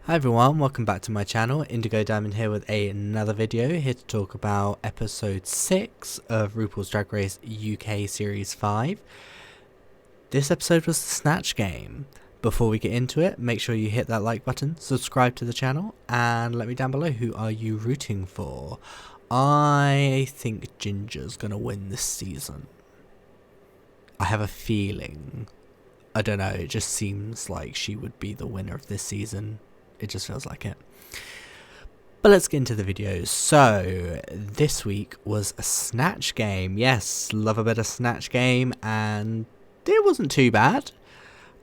Hi everyone, welcome back to my channel. Indigo Diamond here with another video, here to talk about episode 6 of RuPaul's Drag Race UK Series 5. This episode was the Snatch Game. Before we get into it, make sure you hit that like button, subscribe to the channel, and let me down below who are you rooting for. I think Ginger's gonna win this season. I have a feeling. I don't know, it just seems like she would be the winner of this season. It just feels like it. But let's get into the videos. So, this week was a Snatch Game. Yes, love a bit of Snatch Game, and it wasn't too bad.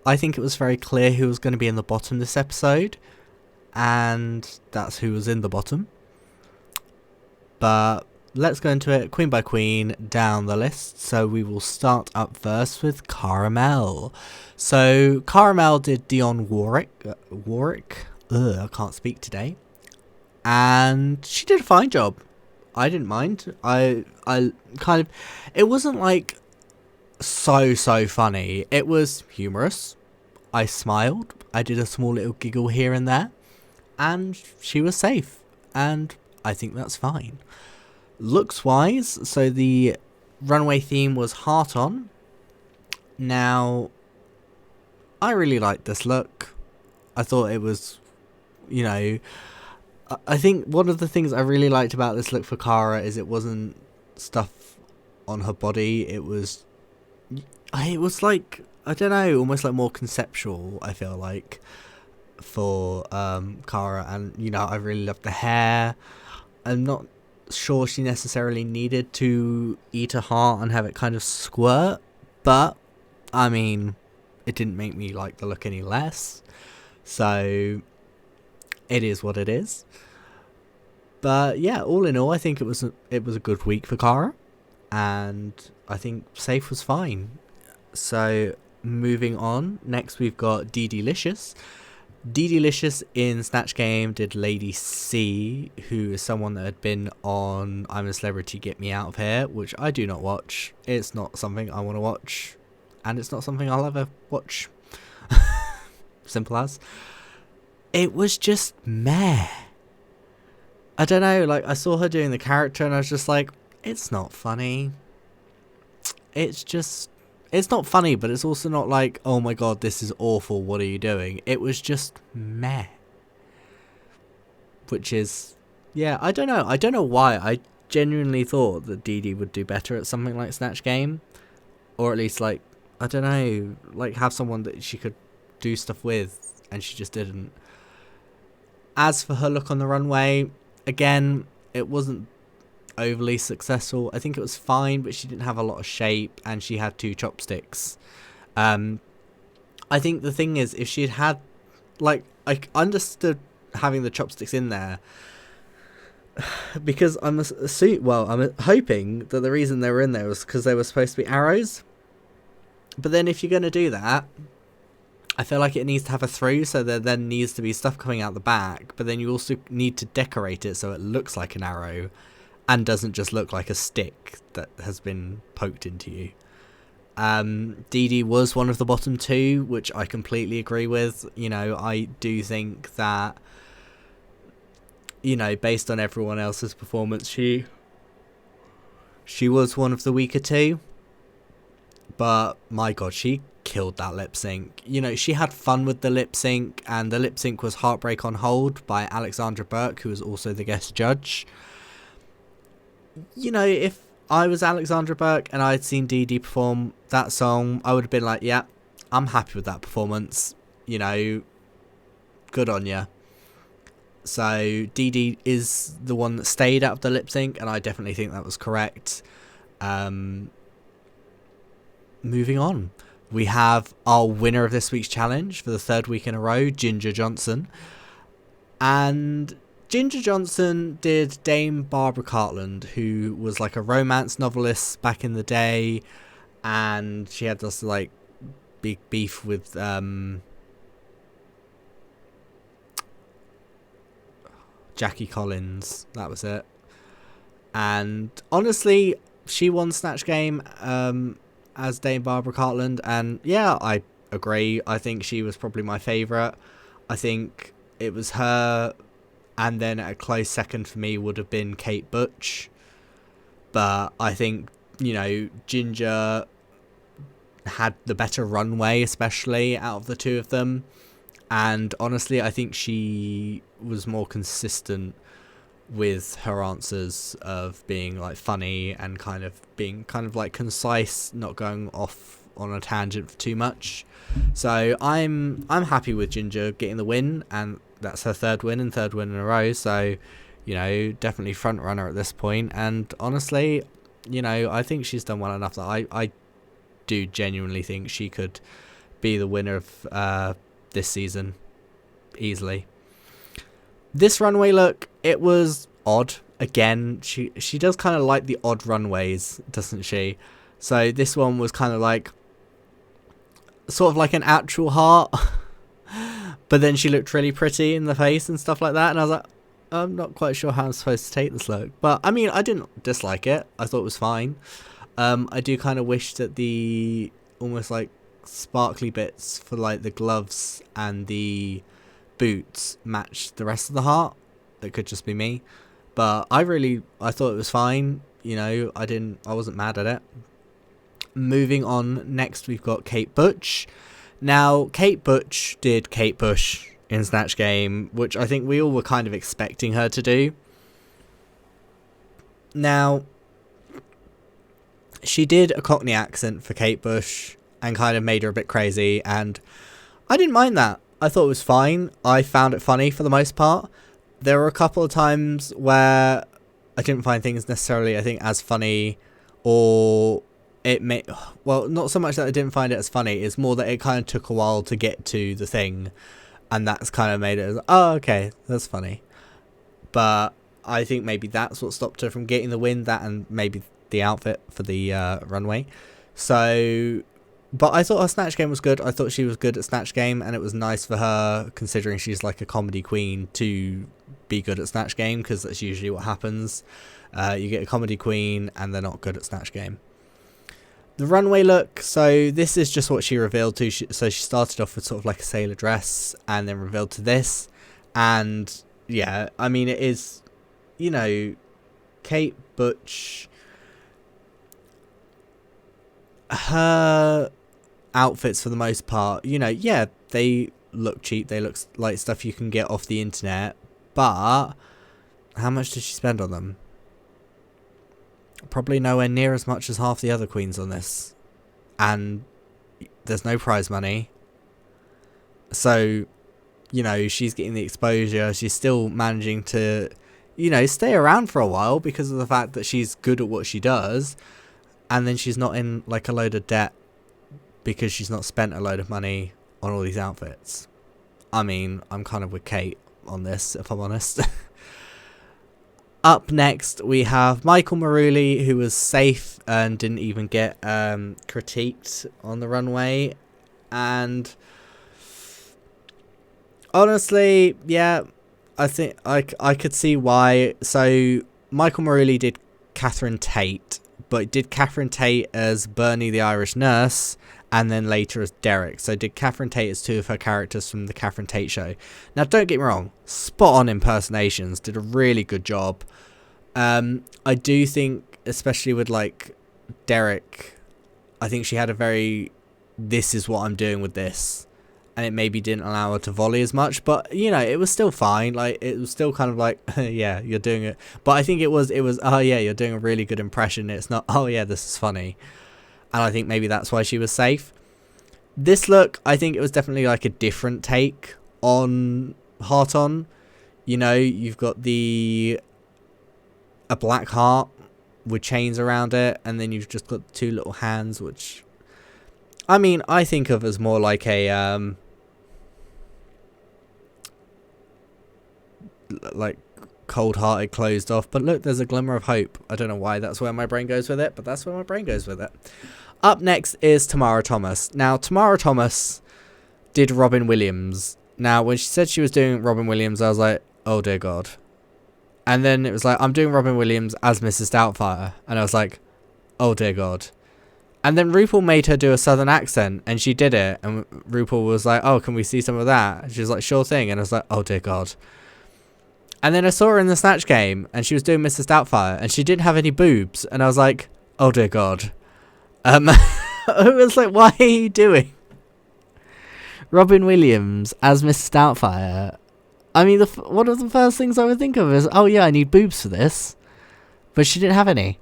I think it was very clear who was going to be in the bottom this episode, and that's who was in the bottom. But let's go into it queen by queen down the list. So we will start up first with Cara. So Cara did Dionne Warwick. I can't speak today. And she did a fine job. I didn't mind. I kind of, it wasn't like so funny. It was humorous. I smiled. I did a small little giggle here and there. And she was safe. And I think that's fine. Looks wise, so the runway theme was heart on. Now, I really liked this look. I thought it was, you know, I think one of the things I really liked about this look for Cara is it wasn't stuff on her body. It was like, I don't know, almost like more conceptual, I feel like, for Cara. And, you know, I really loved the hair. I'm not sure she necessarily needed to eat a heart and have it kind of squirt, but, I mean, it didn't make me like the look any less. So it is what it is. But yeah, all in all, I think it was a good week for Cara, and I think safe was fine. So moving on, next we've got DeDeLicious. DeDeLicious in Snatch Game did Lady C, who is someone that had been on I'm a Celebrity, Get Me Out of Here, which I do not watch. It's not something I want to watch, and it's not something I'll ever watch. Simple as. It was just meh. I don't know, like, I saw her doing the character and I was just like, it's not funny. It's not funny, but it's also not like, oh my god, this is awful, what are you doing? It was just meh. Which is, yeah, I don't know why. I genuinely thought that Dee Dee would do better at something like Snatch Game. Or at least, like, I don't know, like, have someone that she could do stuff with, and she just didn't. As for her look on the runway, again, it wasn't overly successful. I think it was fine, but she didn't have a lot of shape, and she had 2 chopsticks. I think the thing is, if she had, like, I understood having the chopsticks in there, because I'm hoping that the reason they were in there was because they were supposed to be arrows. But then if you're going to do that, I feel like it needs to have a through, so there then needs to be stuff coming out the back, but then you also need to decorate it so it looks like an arrow and doesn't just look like a stick that has been poked into you. Dee Dee was one of the bottom 2, which I completely agree with. You know, I do think that, you know, based on everyone else's performance, she was one of the weaker 2. But my god, she killed that lip sync. You know, she had fun with the lip sync, and the lip sync was Heartbreak on Hold by Alexandra Burke, who was also the guest judge. You know, if I was Alexandra Burke and I'd seen Dee Dee perform that song, I would have been like, yeah, I'm happy with that performance. You know, good on ya. So Dee Dee is the one that stayed out of the lip sync, and I definitely think that was correct. Moving on, we have our winner of this week's challenge for the 3rd week in a row, Ginger Johnson. And Ginger Johnson did Dame Barbara Cartland, who was like a romance novelist back in the day, and she had this like big beef with Jackie Collins. That was it. And honestly, she won Snatch Game as Dame Barbara Cartland, and yeah, I agree. I think she was probably my favourite. I think it was her, and then a close second for me would have been Kate Butch. But I think, Ginger had the better runway, especially out of the two of them. And honestly, I think she was more consistent with her answers of being like funny and kind of being kind of like concise, not going off on a tangent for too much. So I'm happy with Ginger getting the win, and that's her third win in a row. So, definitely front runner at this point. And honestly, I think she's done well enough that I do genuinely think she could be the winner of this season easily. This runway look, it was odd. Again, she does kind of like the odd runways, doesn't she? So this one was kind of like sort of like an actual heart, but then she looked really pretty in the face and stuff like that, and I was like, I'm not quite sure how I'm supposed to take this look. But I mean, I didn't dislike it. I thought it was fine. I do kind of wish that the almost like sparkly bits for like the gloves and the boots matched the rest of the heart. It could just be me, but I thought it was fine. I wasn't mad at it. Moving on, next we've got Kate Butch. Now, Kate Butch did Kate Bush in Snatch Game, which I think we all were kind of expecting her to do. Now, she did a Cockney accent for Kate Bush and kind of made her a bit crazy, and I didn't mind that. I thought it was fine. I found it funny for the most part. There were a couple of times where I didn't find things necessarily, I think, as funny, or not so much that I didn't find it as funny, it's more that it kind of took a while to get to the thing, and that's kind of made it as, oh, okay, that's funny. But I think maybe that's what stopped her from getting the win, that and maybe the outfit for the runway. So, but I thought her Snatch Game was good. I thought she was good at Snatch Game, and it was nice for her, considering she's like a comedy queen, to be good at Snatch Game, because that's usually what happens. You get a comedy queen and they're not good at Snatch Game. The runway look, so this is just what she revealed to. So she started off with sort of like a sailor dress and then revealed to this. And yeah, I mean, it is, Kate Butch, her outfits for the most part, yeah, they look cheap. They look like stuff you can get off the internet. But how much did she spend on them? Probably nowhere near as much as half the other queens on this, and there's no prize money, so she's getting the exposure. She's still managing to stay around for a while because of the fact that she's good at what she does, and then she's not in like a load of debt because she's not spent a load of money on all these outfits. I mean, I'm kind of with Kate on this, if I'm honest. Up next, we have Michael Marouli, who was safe and didn't even get critiqued on the runway. And honestly, yeah, I think I could see why. So Michael Marouli did Catherine Tate, but did Catherine Tate as Bernie the Irish nurse, and then later as Derek. So did Catherine Tate as two of her characters from the Catherine Tate show. Now, don't get me wrong, spot on impersonations, did a really good job. I do think, especially with like Derek, I think she had a very, this is what I'm doing with this, and it maybe didn't allow her to volley as much, but it was still fine. Like, it was still kind of like, yeah, you're doing it. But I think it was, oh yeah, you're doing a really good impression. It's not, oh yeah, this is funny. And I think maybe that's why she was safe. This look, I think it was definitely like a different take on Heart On. You've got a black heart with chains around it, and then you've just got two little hands, which, I mean, I think of as more like a like cold-hearted, closed off. But look, there's a glimmer of hope. I don't know why that's where my brain goes with it, but that's where my brain goes with it. Up next is Tomara Thomas. Now, Tomara Thomas did Robin Williams. Now, when she said she was doing Robin Williams, I was like, oh dear God. And then it was like, I'm doing Robin Williams as Mrs. Doubtfire. And I was like, oh dear God. And then RuPaul made her do a southern accent, and she did it. And RuPaul was like, "Oh, can we see some of that?" And she was like, "Sure thing." And I was like, "Oh dear God." And then I saw her in the Snatch Game, and she was doing Mrs. Doubtfire, and she didn't have any boobs. And I was like, "Oh dear God." I was like, "What are you doing?" Robin Williams as Mrs. Doubtfire. I mean, one of the first things I would think of is, "Oh yeah, I need boobs for this," but she didn't have any.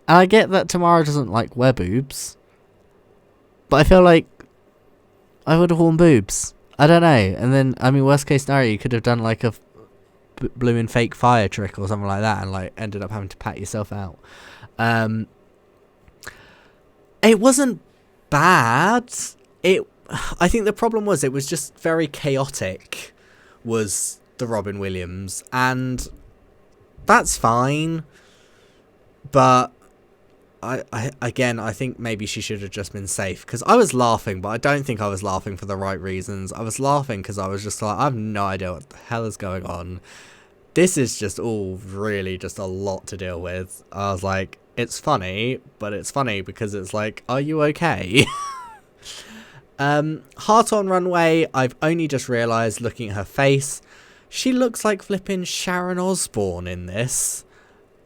And I get that Tomara doesn't like wear boobs, but I feel like I would have worn boobs. I don't know. And then, I mean, worst case scenario, you could have done like a blooming fake fire trick or something like that, and like ended up having to pat yourself out. It wasn't bad. I think the problem was it was just very chaotic. Was the Robin Williams, and that's fine, but I think maybe she should have just been safe, because I was laughing, but I don't think I was laughing for the right reasons. I was laughing because I was just like, I have no idea what the hell is going on. This is just all really just a lot to deal with. I was like, it's funny, but it's funny because it's like, are you okay? Heart on Runway, I've only just realised looking at her face, she looks like flipping Sharon Osbourne in this.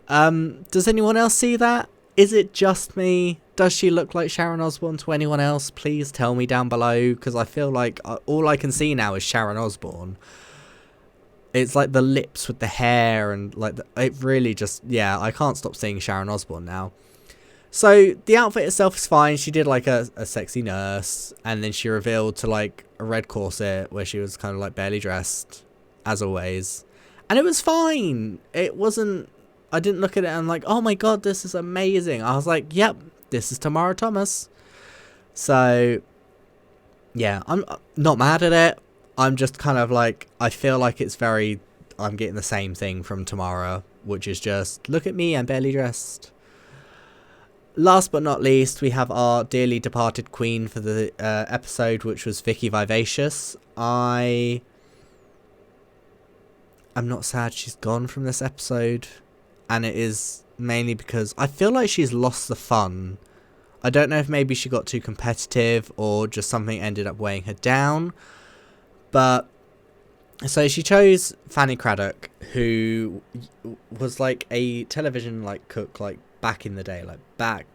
Does anyone else see that? Is it just me? Does she look like Sharon Osbourne to anyone else? Please tell me down below, because I feel like all I can see now is Sharon Osbourne. It's like the lips with the hair, and like it really just, yeah, I can't stop seeing Sharon Osbourne now. So the outfit itself is fine. She did like a sexy nurse, and then she revealed to like a red corset where she was kind of like barely dressed, as always. And it was fine. It wasn't, I didn't look at it and like, oh my God, this is amazing. I was like, yep, this is Tomara Thomas. So yeah, I'm not mad at it. I'm just kind of like, I feel like it's very, I'm getting the same thing from Tomara, which is just, look at me, I'm barely dressed. Last but not least, we have our dearly departed queen for the episode, which was Vicki Vivacious. I'm not sad she's gone from this episode, and it is mainly because I feel like she's lost the fun. I don't know if maybe she got too competitive or just something ended up weighing her down, but so she chose Fanny Craddock, who was like a television like cook like back in the day, like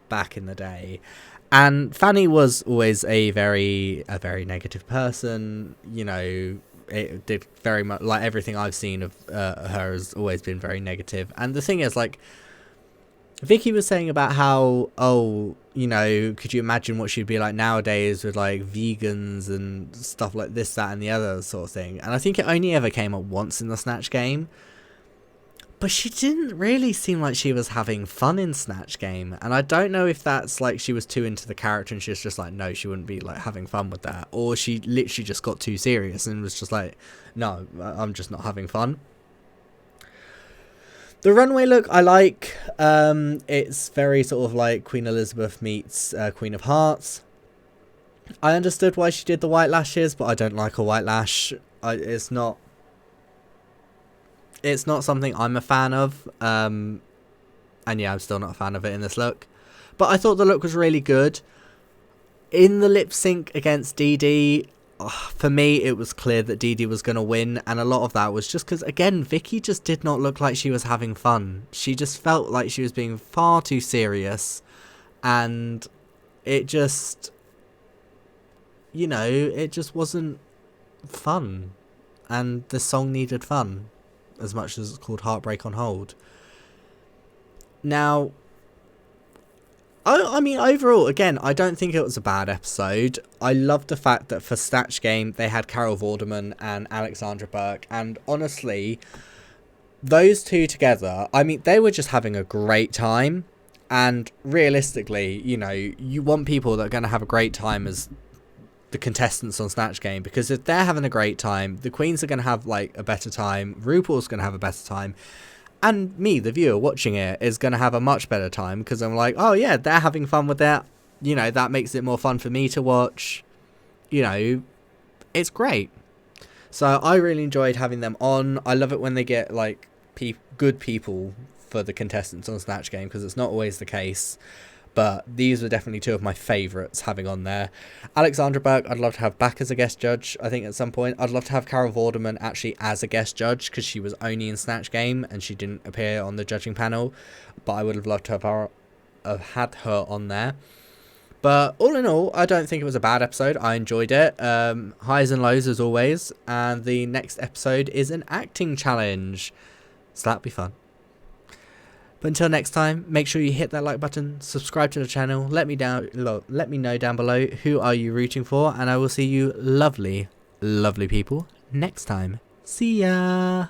back in the day. And Fanny was always a very negative person, you know. It did very much, like everything I've seen of her has always been very negative. And the thing is, like, Vicki was saying about how, oh, you know, could you imagine what she'd be like nowadays with like vegans and stuff like this, that and the other sort of thing. And I think it only ever came up once in the Snatch Game, but she didn't really seem like she was having fun in Snatch Game. And I don't know if that's like she was too into the character and she was just like, no, she wouldn't be like having fun with that, or she literally just got too serious and was just like, no, I'm just not having fun. The runway look I like. It's very sort of like Queen Elizabeth meets Queen of Hearts. I understood why she did the white lashes, but I don't like a white lash. It's not something I'm a fan of. And yeah, I'm still not a fan of it in this look. But I thought the look was really good. In the lip sync against DeDe, for me, it was clear that DeDe was going to win, and a lot of that was just because, again, Vicki just did not look like she was having fun. She just felt like she was being far too serious, and it just, you know, it just wasn't fun, and the song needed fun, as much as it's called Heartbreak on Hold. Now, I mean, overall, again, I don't think it was a bad episode. I loved the fact that for Snatch Game, they had Carol Vorderman and Alexandra Burke. And honestly, those two together, I mean, they were just having a great time. And realistically, you know, you want people that are going to have a great time as the contestants on Snatch Game. Because if they're having a great time, the queens are going to have, like, a better time. RuPaul's going to have a better time. And me, the viewer watching it, is going to have a much better time because I'm like, oh yeah, they're having fun with that. You know, that makes it more fun for me to watch. You know, it's great. So I really enjoyed having them on. I love it when they get like good people for the contestants on Snatch Game because it's not always the case. but these were definitely two of my favourites having on there. Alexandra Burke, I'd love to have back as a guest judge, I think, at some point. I'd love to have Cara Vorderman actually as a guest judge, because she was only in Snatch Game and she didn't appear on the judging panel, but I would have loved to have had her on there. But all in all, I don't think it was a bad episode. I enjoyed it. Highs and lows as always. And the next episode is an acting challenge, so that'll be fun. But until next time, make sure you hit that like button, subscribe to the channel, let me know down below who are you rooting for, and I will see you lovely, lovely people next time. See ya!